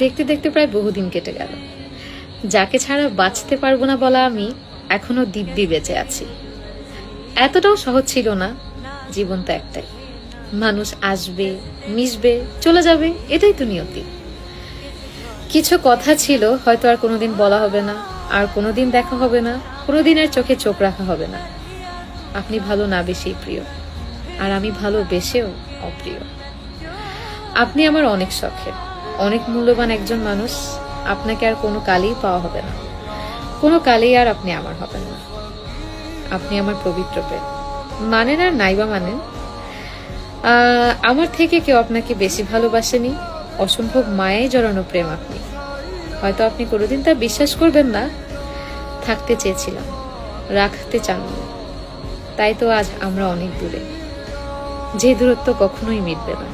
দেখতে দেখতে প্রায় বহুদিন কেটে গেল। যাকে ছাড়া বাঁচতে পারবো না বলা আমি এখনো দিব্যি বেঁচে আছি। এতটাও সহজ ছিল না। জীবন তো একটাই, মানুষ আসবে, মিশবে, চলে যাবে, এটাই তো নিয়তি। কিছু কথা ছিল হয়তো আর কোনোদিন বলা হবে না, আর কোনোদিন দেখা হবে না, কোনোদিনের চোখে চোখ রাখা হবে না। আপনি ভালো না বেশি প্রিয়, আর আমি ভালোবেসেও অপ্রিয়। আপনি আমার অনেক শখের, অনেক মূল্যবান একজন মানুষ। আপনাকে আর কোনো কালেই পাওয়া হবে না, কোনো কালেই আর আপনি আমার হবেন না। আপনি আমার পবিত্র প্রেম, মানেন আর নাইবা মানেন, আমার থেকে কেউ আপনাকে বেশি ভালোবাসেনি। অসম্ভব মায়ায় জড়ানো প্রেম আপনি। হয়তো আপনি কোনোদিন তা বিশ্বাস করবেন না। থাকতে চেয়েছিলাম, রাখতে চাননি, তাই তো আজ আমরা অনেক দূরে, যে দূরত্ব কখনোই মিটবে না।